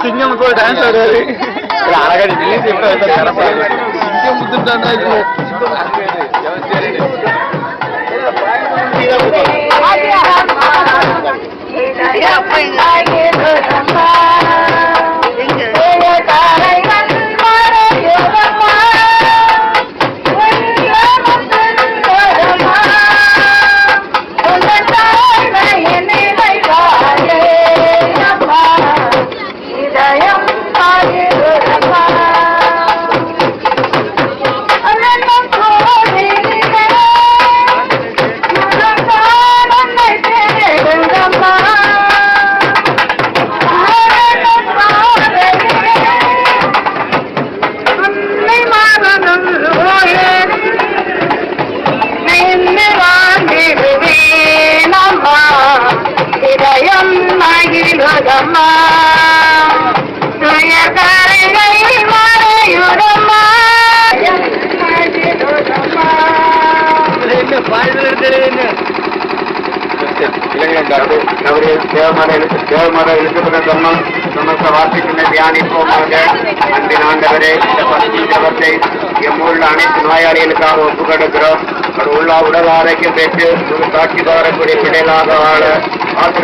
சிங்கம் கூட டான்ஸ் ஆடுவாரு அழகாடி சிங்கம் முத்துட்டாண்டா தேவமர எழுத்துப்பட்ட சொன்னம் சமஸ்த வாசிக்கின்ற தியானிப்போமாக அன்பின் ஆண்டவரே இந்த பசுத்தவத்தை எம்முள்ள அனைத்து நோயாளிகளுக்காக ஒப்புக் கொடுக்கிறோம். உள்ளா உடல் ஆரோக்கியம் பெற்று சாட்சி தவறக்கூடிய பிள்ளைகளாக வாழ